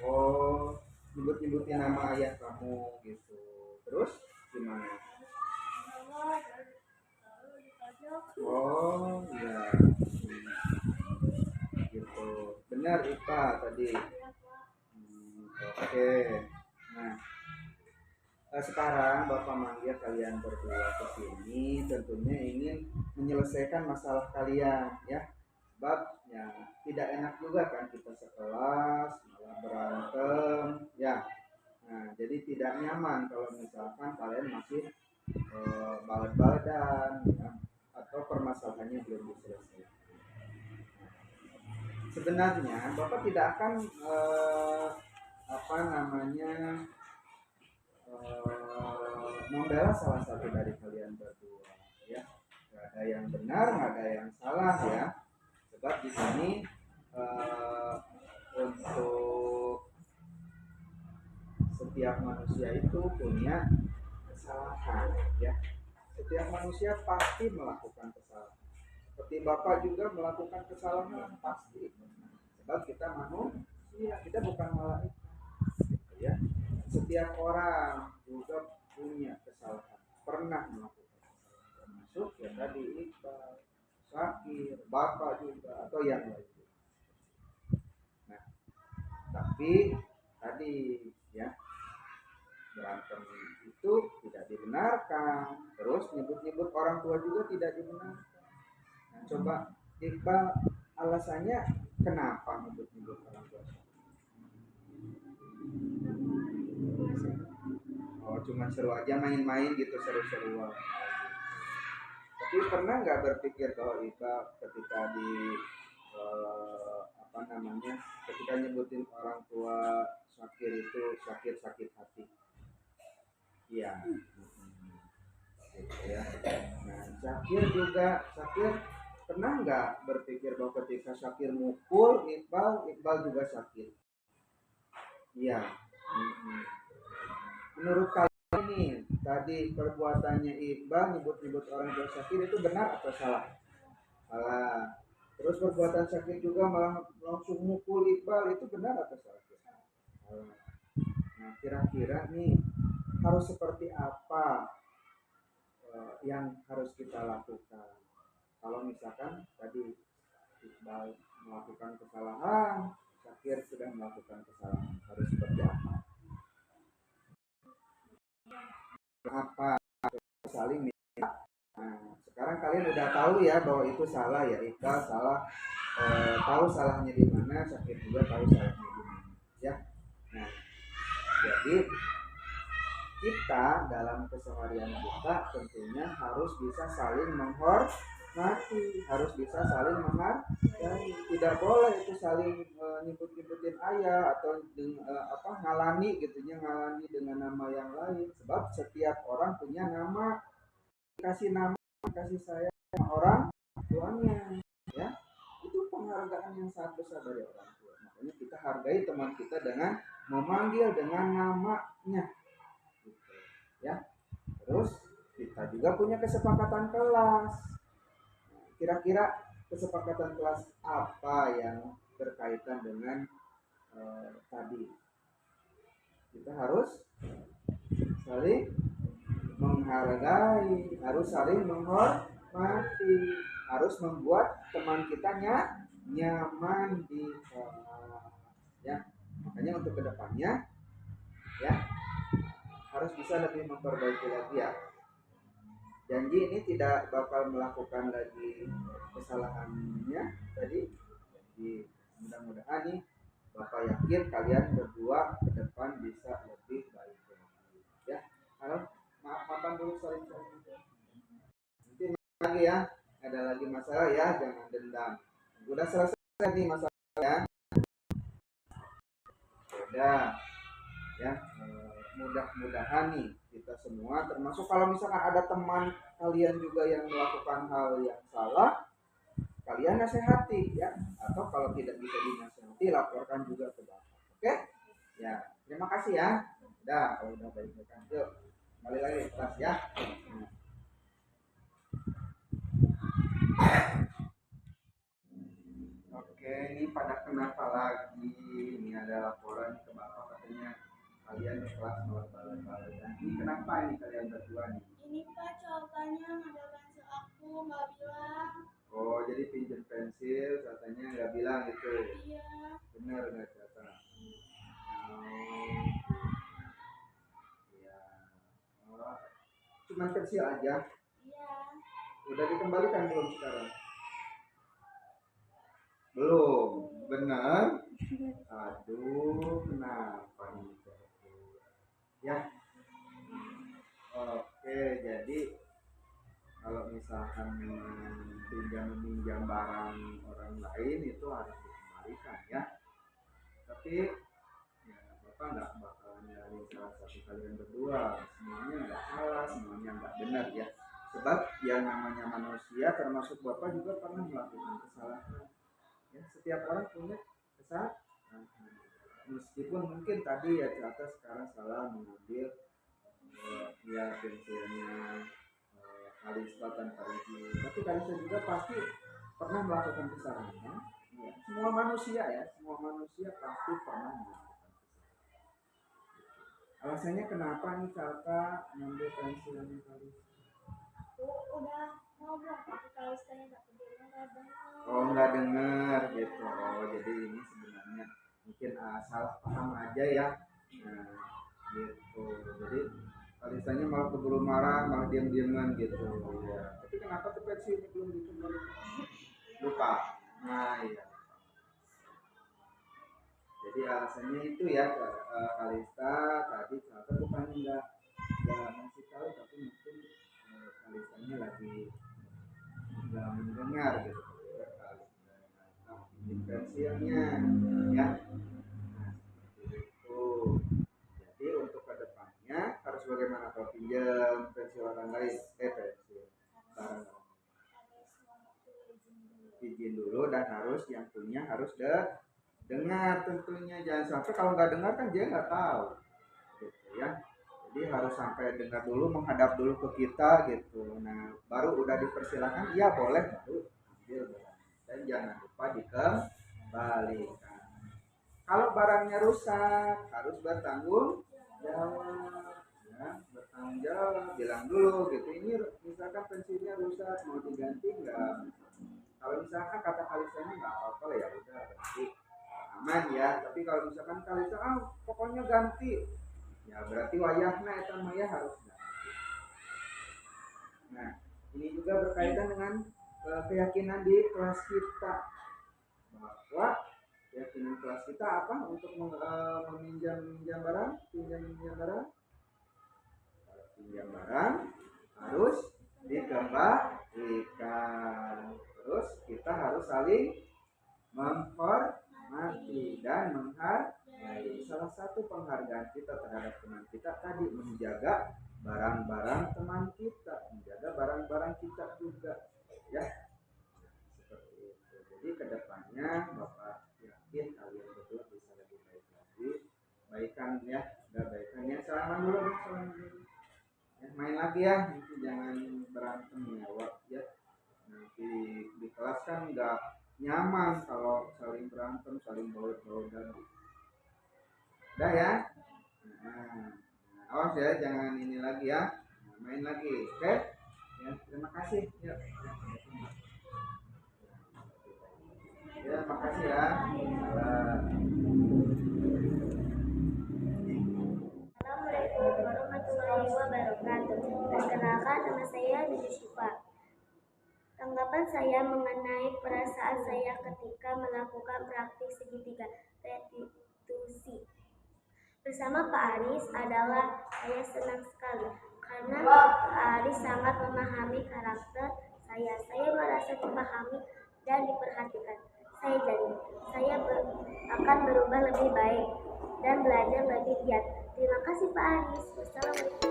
Oh, nyebut-nyebutin nama ayah kamu gitu. Terus gimana? Oh iya, gitu. Benar Ipa tadi. Oke. Nah, sekarang Bapak manggil kalian berdua ke sini tentunya ingin menyelesaikan masalah kalian ya. Sebab ya tidak enak juga kan kita sekelas malah berantem ya. Nah, jadi tidak nyaman kalau misalkan kalian masih balet-baletan ya, atau permasalahannya belum diselesaikan. Sebenarnya Bapak tidak akan membela salah satu dari kalian berdua ya. ada yang benar, nggak ada yang salah ya. Sebab di sini untuk setiap manusia itu punya kesalahan ya. Setiap manusia pasti melakukan kesalahan. Seperti Bapak juga melakukan kesalahan pasti. Sebab kita manusia, kita bukan malaikat. Gitu ya. Setiap orang juga punya kesalahan, pernah melakukan kesalahan. Termasuk ya tadi Iqbal, Syakir, Bapak juga atau yang lain. Nah, tapi tadi ya berantem itu tidak dibenarkan, terus nyebut-nyebut orang tua juga tidak dibenarkan. Nah, coba Iqbal alasannya kenapa nyebut-nyebut orang tua? Oh, cuma seru aja, main-main gitu, seru-seruan. Tapi pernah nggak berpikir bahwa Iqbal ketika di ketika nyebutin orang tua Syakir itu sakit hati? Iya. Gitu ya. Nah, Syakir pernah nggak berpikir bahwa ketika Syakir mukul Iqbal juga sakit? Iya. Menurut kalian ini tadi perbuatannya Iqbal nyebut-nyebut orang tua Syakir itu benar atau salah? Salah. Terus perbuatan Syakir juga malah langsung mukul Iqbal itu benar atau salah? Salah. Nah, kira-kira nih harus seperti apa yang harus kita lakukan kalau misalkan tadi Iqbal melakukan kesalahan, Syakir sudah melakukan kesalahan, harus seperti apa? Saling minta. Nah, sekarang kalian udah tahu ya bahwa itu salah ya, Iqbal salah, tahu salahnya di mana, Syakir juga tahu salahnya di mana ya. Nah, jadi kita dalam keseharian kita tentunya harus bisa saling menghormati, harus bisa saling menghargai. Tidak boleh itu saling nyebut-nyebutin ayah atau ngalani gitunya, ngalani dengan nama yang lain. Sebab setiap orang punya nama, kasih sayang orang tuanya ya. Itu penghargaan yang sangat besar dari orang tua. Makanya kita hargai teman kita dengan memanggil dengan namanya. Ya, terus kita juga punya kesepakatan kelas. Kira-kira kesepakatan kelas apa yang berkaitan dengan tadi? Kita harus saling menghargai, harus saling menghormati, harus membuat teman kita nyaman di kelas. Ya, makanya untuk kedepannya ya harus bisa lebih memperbaiki lagi ya. Janji ini tidak bakal melakukan lagi kesalahannya tadi. Jadi mudah-mudahan nih Bapak yakin kalian berdua ke depan bisa lebih baik lagi. Ya, halo, maafkan dulu saling-saling. Nanti lagi ya, ada lagi masalah ya, jangan dendam. Udah selesai nih masalahnya. Udah, ya. Mudah-mudahan nih kita semua, termasuk kalau misalkan ada teman kalian juga yang melakukan hal yang salah, kalian nasihati ya, atau kalau tidak bisa dinasihati laporkan juga ke Bapak. Oke? Ya, terima kasih ya. Udah, kalau udah baik-baik kan, yuk kembali lagi ke kelas ya. Oke, ini pada kenapa lagi? Ini ada laporan ke Bapak, katanya kalian di kelas balik-balik. Ini kenapa ini kalian berdua nih? Ini Pak, jawabannya ngambil pensil aku, nggak bilang. Oh, jadi pinjam pensil, katanya nggak bilang itu? Iya. Benar nggak kata? Iya. Oh, cuman pensil aja? Iya. Udah dikembalikan belum sekarang? Belum, benar? Aduh, kenapa nih? Ya, oke, jadi kalau misalkan pinjam barang orang lain itu harus dikembalikan ya. Tapi ya Bapak nggak bakal nyari salah satu kalian berdua, semuanya nggak salah, semuanya nggak benar ya. sebab yang namanya manusia termasuk Bapak juga pernah melakukan kesalahan. Ya, setiap orang punya kesalahan. Meskipun mungkin tadi ya Cata sekarang salah mengambil ya pensilnya Kalista tanpa izin, tapi Kalista juga pasti pernah melakukan kesalahan. Ya. Semua manusia pasti pernah melakukan kesalahan. Alasannya kenapa nih Cata mengambil pensilnya Kalista? Udah ngomong tapi kalau saya nggak peduli Oh nggak dengar gitu. Oh jadi ini sebenarnya mungkin salah paham aja ya. Nah gitu. Jadi Kalisanya malah keburu marah, malah diam-diaman gitu. Ya. Tapi kenapa tuh pensi ini belum dikembalikan? Lupa. Nah iya. Jadi alasannya itu ya Kalista tadi ternyata bukan nggak ngasih tahu tapi mungkin Kalistanya lagi nggak mendengar gitu. Pensilnya ya. Nah, itu. Jadi untuk kedepannya harus bagaimana kalau pinjam pensil orang lain, pensil barang izin dulu dan harus yang punya harus dengar tentunya, jangan sampai kalau nggak dengar kan dia nggak tahu gitu ya. Jadi harus sampai dengar dulu, menghadap dulu ke kita gitu. Nah baru udah dipersilakan, iya boleh baru ambil barang. Dan jangan lupa dikembalikan. Kalau barangnya rusak harus bertanggung jawab, ya, bertanggung jawab, bilang dulu gitu. Ini misalkan pensilnya rusak mau diganti nggak? Kalau misalkan kata Kalisanya nggak apa-apa ya udah berarti aman ya. Tapi kalau misalkan Kalisa pokoknya ganti, ya berarti wayahna eta maya harus ganti. Nah ini juga berkaitan dengan keyakinan di kelas kita, bahwa keyakinan kelas kita apa untuk pinjam barang harus dikembalikan. Terus kita harus saling menghormati dan menghargai. Salah satu penghargaan kita terhadap teman kita tadi menjaga barang-barang teman kita, menjaga barang-barang kita juga, ya. Seperti itu. Jadi kedepannya Bapak yakin kalian berdua bisa lebih baik lagi. Baikan ya, udah baikan ya. Salaman dulu. Ya, main lagi ya, nanti jangan berantem ya, ya. Nanti di kelas kan nggak nyaman kalau saling berantem, saling baut-baut dan udah ya. Nah, awas ya, jangan ini lagi ya. Nah, main lagi, oke? Ya, terima kasih. Ya, ya makasih ya. Assalamualaikum warahmatullahi wabarakatuh. Perkenalkan, nama saya Bibi Syifa. Tanggapan saya mengenai perasaan saya ketika melakukan praktik segitiga restitusi bersama Pak Aris adalah saya senang sekali karena Pak Aris sangat memahami karakter saya. Saya merasa dipahami dan diperhatikan. Saya janji, saya akan berubah lebih baik dan belajar lebih giat. Terima kasih Pak Aris. Wassalamualaikum.